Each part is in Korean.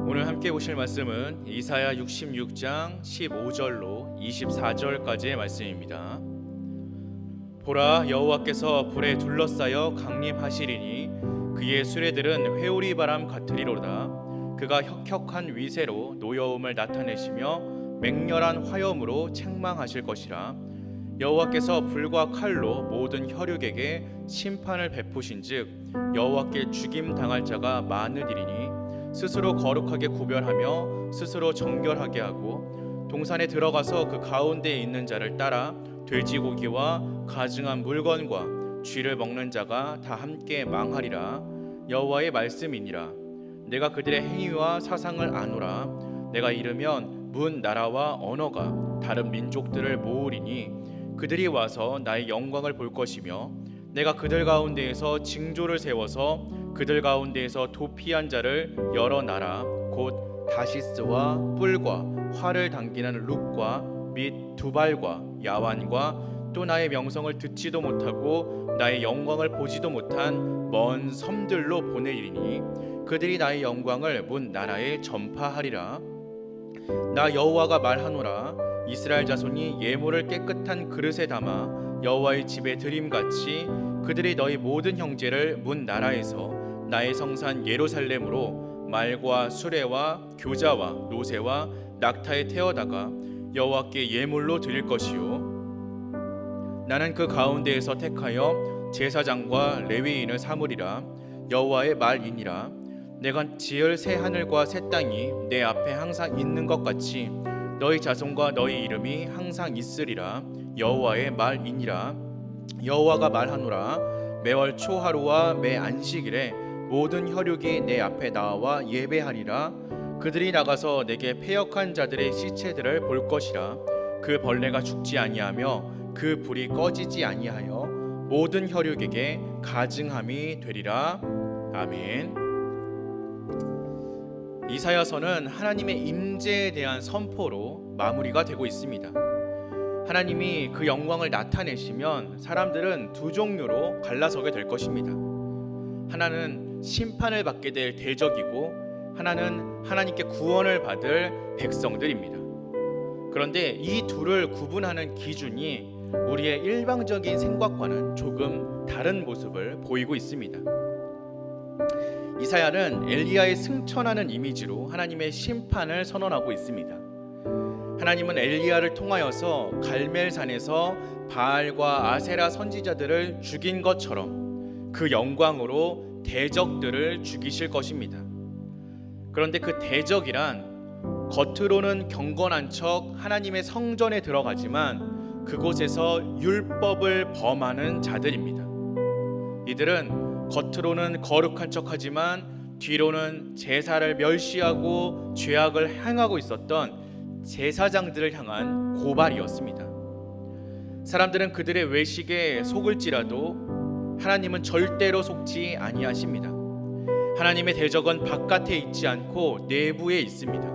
오늘 함께 보실 말씀은 이사야 66장 15절로 24절까지의 말씀입니다. 보라, 여호와께서 불에 둘러싸여 강림하시리니 그의 수레들은 회오리 바람 같으리로다. 그가 혁혁한 위세로 노여움을 나타내시며 맹렬한 화염으로 책망하실 것이라. 여호와께서 불과 칼로 모든 혈육에게 심판을 베푸신즉 여호와께 죽임 당할 자가 많으리니 스스로 거룩하게 구별하며 스스로 정결하게 하고 동산에 들어가서 그 가운데에 있는 자를 따라 돼지고기와 가증한 물건과 쥐를 먹는 자가 다 함께 망하리라. 여호와의 말씀이니라. 내가 그들의 행위와 사상을 아노라. 내가 이르면 문 나라와 언어가 다른 민족들을 모으리니 그들이 와서 나의 영광을 볼 것이며 내가 그들 가운데에서 징조를 세워서 그들 가운데에서 도피한 자를 여러 나라 곧 다시스와 뿔과 활을 당기는 룩과 및 두발과 야완과 또 나의 명성을 듣지도 못하고 나의 영광을 보지도 못한 먼 섬들로 보내리니 그들이 나의 영광을 문 나라에 전파하리라. 나 여호와가 말하노라. 이스라엘 자손이 예물을 깨끗한 그릇에 담아 여호와의 집에 드림같이 그들이 너희 모든 형제를 문 나라에서 나의 성산 예루살렘으로 말과 수레와 교자와 노새와 낙타에 태워다가 여호와께 예물로 드릴 것이요 나는 그 가운데에서 택하여 제사장과 레위인을 삼으리라. 여호와의 말이니라. 내가 지을 새 하늘과 새 땅이 내 앞에 항상 있는 것 같이 너희 자손과 너희 이름이 항상 있으리라. 여호와의 말이니라. 여호와가 말하노라. 매월 초하루와 매 안식일에 모든 혈육이 내 앞에 나와 예배하리라. 그들이 나가서 내게 패역한 자들의 시체들을 볼 것이라. 그 벌레가 죽지 아니하며 그 불이 꺼지지 아니하여 모든 혈육에게 가증함이 되리라. 아멘. 이사야서는 하나님의 임재에 대한 선포로 마무리가 되고 있습니다. 하나님이 그 영광을 나타내시면 사람들은 두 종류로 갈라서게 될 것입니다. 하나는 심판을 받게 될 대적이고 하나는 하나님께 구원을 받을 백성들입니다. 그런데 이 둘을 구분하는 기준이 우리의 일방적인 생각과는 조금 다른 모습을 보이고 있습니다. 이사야는 엘리야의 승천하는 이미지로 하나님의 심판을 선언하고 있습니다. 하나님은 엘리야를 통하여서 갈멜산에서 바알과 아세라 선지자들을 죽인 것처럼 그 영광으로 대적들을 죽이실 것입니다. 그런데 그 대적이란 겉으로는 경건한 척 하나님의 성전에 들어가지만 그곳에서 율법을 범하는 자들입니다. 이들은 겉으로는 거룩한 척하지만 뒤로는 제사를 멸시하고 죄악을 행하고 있었던 제사장들을 향한 고발이었습니다. 사람들은 그들의 외식에 속을지라도 하나님은 절대로 속지 아니하십니다. 하나님의 대적은 바깥에 있지 않고 내부에 있습니다.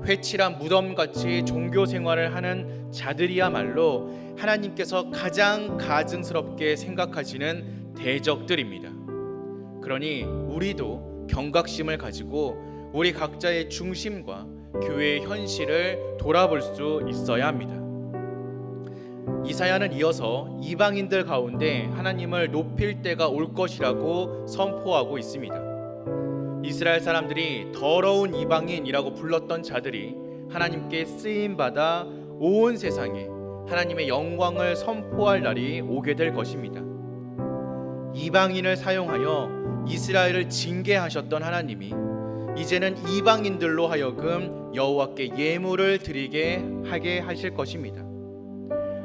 회칠한 무덤같이 종교 생활을 하는 자들이야말로 하나님께서 가장 가증스럽게 생각하시는 대적들입니다. 그러니 우리도 경각심을 가지고 우리 각자의 중심과 교회의 현실을 돌아볼 수 있어야 합니다. 이사야는 이어서 이방인들 가운데 하나님을 높일 때가 올 것이라고 선포하고 있습니다. 이스라엘 사람들이 더러운 이방인이라고 불렀던 자들이 하나님께 쓰임받아 온 세상에 하나님의 영광을 선포할 날이 오게 될 것입니다. 이방인을 사용하여 이스라엘을 징계하셨던 하나님이 이제는 이방인들로 하여금 여호와께 예물을 드리게 하게 하실 것입니다.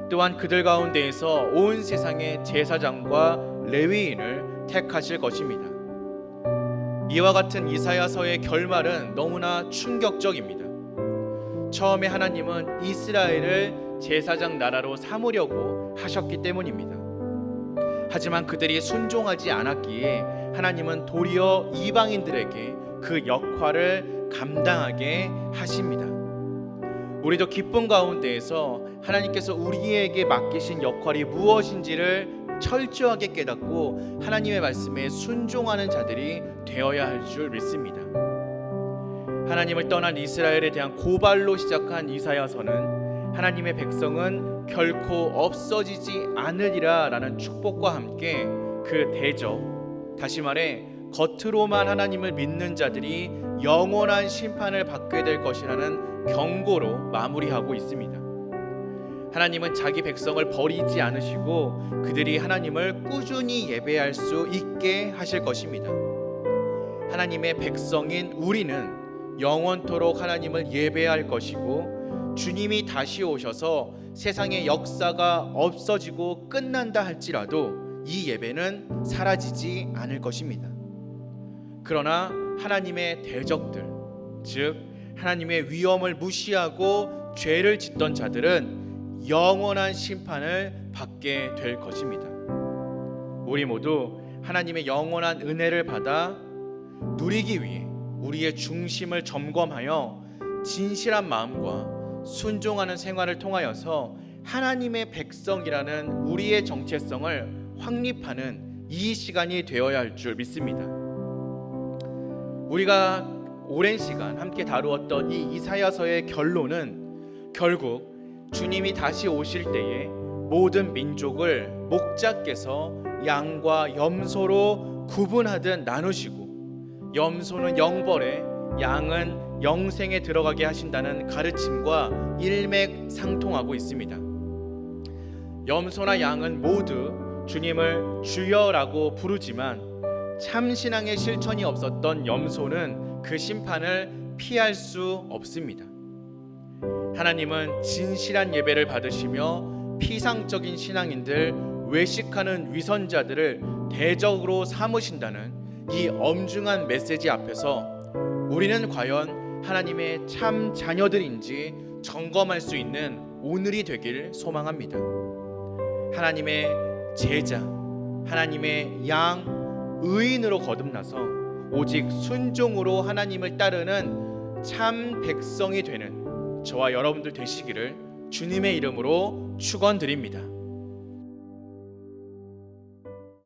또한 그들 가운데에서 온 세상의 제사장과 레위인을 택하실 것입니다. 이와 같은 이사야서의 결말은 너무나 충격적입니다. 처음에 하나님은 이스라엘을 제사장 나라로 삼으려고 하셨기 때문입니다. 하지만 그들이 순종하지 않았기에 하나님은 도리어 이방인들에게 그 역할을 감당하게 하십니다. 우리도 기쁨 가운데에서 하나님께서 우리에게 맡기신 역할이 무엇인지를 철저하게 깨닫고 하나님의 말씀에 순종하는 자들이 되어야 할 줄 믿습니다. 하나님을 떠난 이스라엘에 대한 고발로 시작한 이사야서는 하나님의 백성은 결코 없어지지 않으리라라는 축복과 함께 그 대적, 다시 말해 겉으로만 하나님을 믿는 자들이 영원한 심판을 받게 될 것이라는 경고로 마무리하고 있습니다. 하나님은 자기 백성을 버리지 않으시고 그들이 하나님을 꾸준히 예배할 수 있게 하실 것입니다. 하나님의 백성인 우리는 영원토록 하나님을 예배할 것이고, 주님이 다시 오셔서 세상의 역사가 없어지고 끝난다 할지라도 이 예배는 사라지지 않을 것입니다. 그러나 하나님의 대적들, 즉 하나님의 위엄을 무시하고 죄를 짓던 자들은 영원한 심판을 받게 될 것입니다. 우리 모두 하나님의 영원한 은혜를 받아 누리기 위해 우리의 중심을 점검하여 진실한 마음과 순종하는 생활을 통하여서 하나님의 백성이라는 우리의 정체성을 확립하는 이 시간이 되어야 할 줄 믿습니다. 우리가 오랜 시간 함께 다루었던 이 이사야서의 결론은 결국 주님이 다시 오실 때에 모든 민족을 목자께서 양과 염소로 구분하듯 나누시고, 염소는 영벌에 양은 영생에 들어가게 하신다는 가르침과 일맥상통하고 있습니다. 염소나 양은 모두 주님을 주여라고 부르지만 참신앙의 실천이 없었던 염소는 그 심판을 피할 수 없습니다. 하나님은 진실한 예배를 받으시며 피상적인 신앙인들, 외식하는 위선자들을 대적으로 삼으신다는 이 엄중한 메시지 앞에서 우리는 과연 하나님의 참 자녀들인지 점검할 수 있는 오늘이 되길 소망합니다. 하나님의 제자, 하나님의 양, 의인으로 거듭나서 오직 순종으로 하나님을 따르는 참 백성이 되는 저와 여러분들 되시기를 주님의 이름으로 축원드립니다.